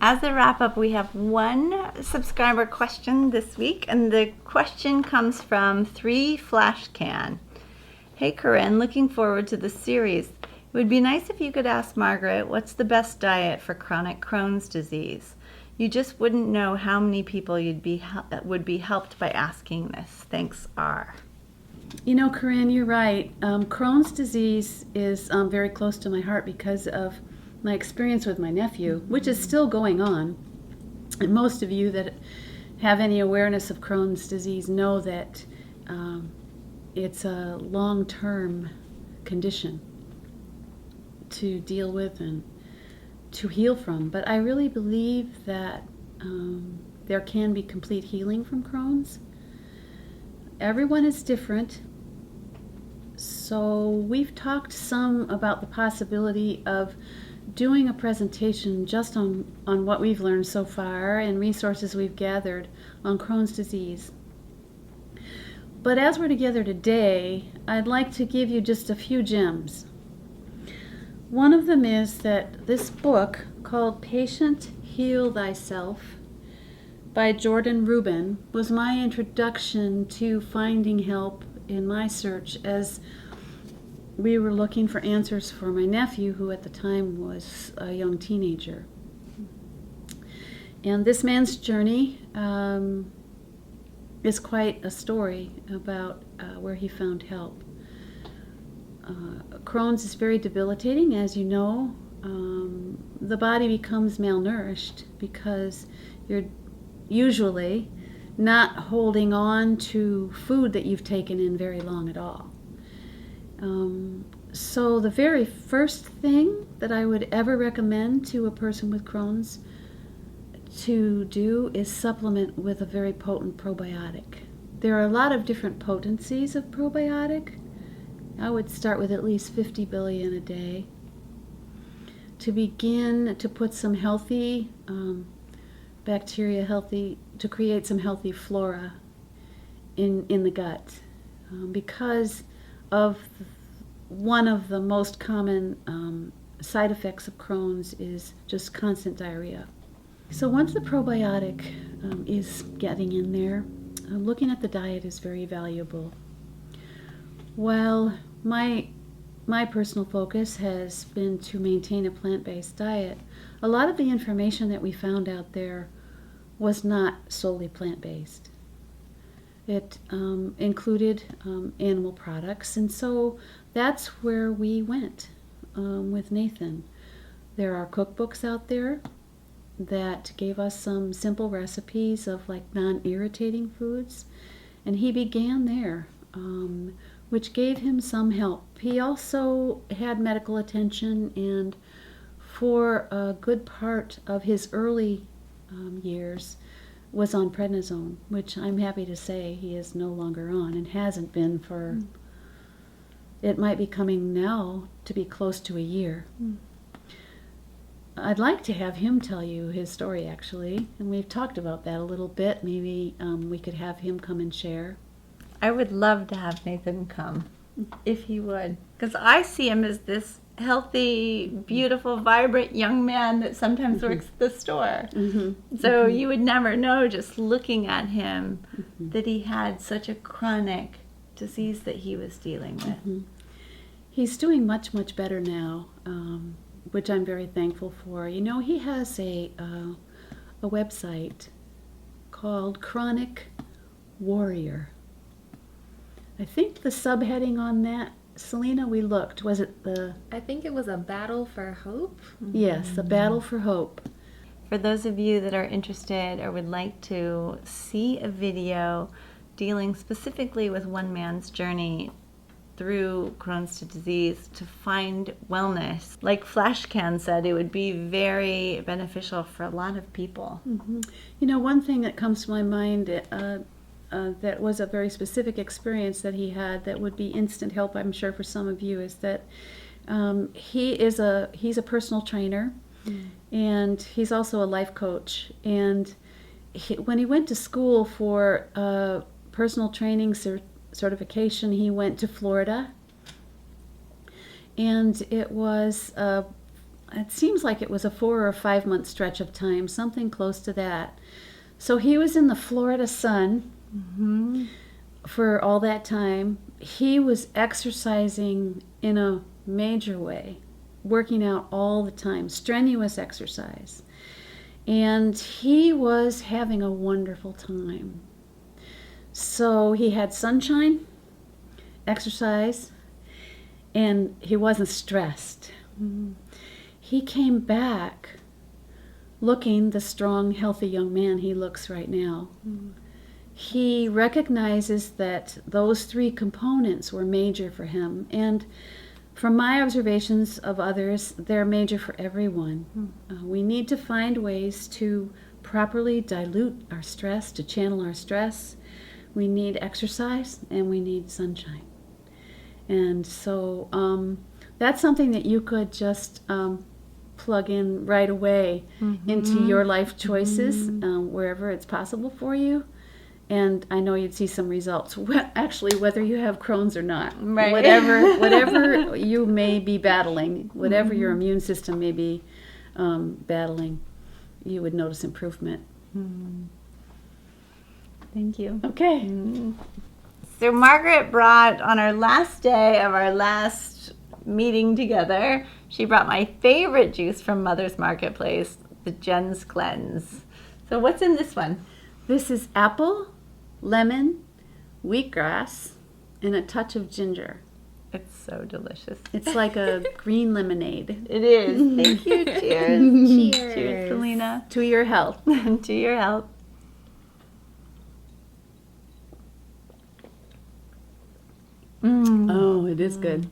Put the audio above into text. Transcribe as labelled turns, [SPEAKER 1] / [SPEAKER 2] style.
[SPEAKER 1] As a wrap-up, we have one subscriber question this week, and the question comes from 3flashcan. Hey Corinne, looking forward to the series. It would be nice if you could ask Margaret what's the best diet for chronic Crohn's disease. You just wouldn't know how many people would be helped by asking this. Thanks, R.
[SPEAKER 2] You know, Corinne, you're right. Crohn's disease is very close to my heart because of my experience with my nephew, which is still going on. And most of you that have any awareness of Crohn's disease know that it's a long-term condition to deal with and to heal from. But I really believe that there can be complete healing from Crohn's. Everyone is different. So we've talked some about the possibility of doing a presentation just on what we've learned so far and resources we've gathered on Crohn's disease. But as we're together today, I'd like to give you just a few gems. One of them is that this book called Patient Heal Thyself by Jordan Rubin was my introduction to finding help in my search as we were looking for answers for my nephew, who at the time was a young teenager. And this man's journey is quite a story about where he found help. Crohn's is very debilitating, as you know. The body becomes malnourished because you're usually not holding on to food that you've taken in very long at all. So the very first thing that I would ever recommend to a person with Crohn's to do is supplement with a very potent probiotic. There are a lot of different potencies of probiotic. I would start with at least 50 billion a day to begin to put some healthy bacteria, to create some healthy flora in the gut, because of one of the most common side effects of Crohn's is just constant diarrhea. So once the probiotic is getting in there, looking at the diet is very valuable. While my personal focus has been to maintain a plant-based diet, a lot of the information that we found out there was not solely plant-based. It included animal products, and so that's where we went with Nathan. There are cookbooks out there that gave us some simple recipes of like non-irritating foods, and he began there, which gave him some help. He also had medical attention, and for a good part of his early years was on prednisone, which I'm happy to say he is no longer on and hasn't been for, it might be coming now to be close to a year. I'd like to have him tell you his story, actually, and we've talked about that a little bit. Maybe we could have him come and share.
[SPEAKER 1] I would love to have Nathan come, if he would, because I see him as this healthy, beautiful, vibrant young man that sometimes works at the store. So you would never know, just looking at him, that he had such a chronic disease that he was dealing with.
[SPEAKER 2] He's doing much, much better now, which I'm very thankful for. You know, he has a website called Chronic Warrior. I think the subheading on that, Selena, we looked, was it the...
[SPEAKER 3] I think it was A Battle for Hope.
[SPEAKER 2] Yes, A Battle for Hope.
[SPEAKER 1] For those of you that are interested or would like to see a video dealing specifically with one man's journey through Crohn's disease to find wellness, like Flashcan said, it would be very beneficial for a lot of people.
[SPEAKER 2] You know, one thing that comes to my mind that was a very specific experience that he had that would be instant help, I'm sure, for some of you, is that he's a personal trainer, and he's also a life coach. And when he went to school for personal training certification, he went to Florida, and it was I it seems like it was a 4 or 5 month stretch of time, something close to that. So he was in the Florida sun for all that time. He was exercising in a major way, working out all the time, strenuous exercise. And he was having a wonderful time. So he had sunshine, exercise, and he wasn't stressed. He came back looking the strong, healthy young man he looks right now. He recognizes that those 3 components were major for him, and from my observations of others, they're major for everyone. We need to find ways to properly dilute our stress, to channel our stress. We need exercise and we need sunshine. And so that's something that you could just plug in right away into your life choices, wherever it's possible for you. And I know you'd see some results. Actually, whether you have Crohn's or not,
[SPEAKER 1] Right.
[SPEAKER 2] whatever you may be battling, whatever your immune system may be battling, you would notice improvement.
[SPEAKER 1] Thank you.
[SPEAKER 2] Okay.
[SPEAKER 1] So Margaret brought, on our last day of our last meeting together, she brought my favorite juice from Mother's Marketplace, the Jen's Cleanse. So what's in this one?
[SPEAKER 2] This is apple, lemon, wheatgrass, and a touch of ginger.
[SPEAKER 1] It's so delicious.
[SPEAKER 2] It's like a green lemonade.
[SPEAKER 1] It is. Thank you. Cheers.
[SPEAKER 3] Cheers.
[SPEAKER 1] Cheers, Selena.
[SPEAKER 2] To your health.
[SPEAKER 1] To your health.
[SPEAKER 2] Oh, it is good.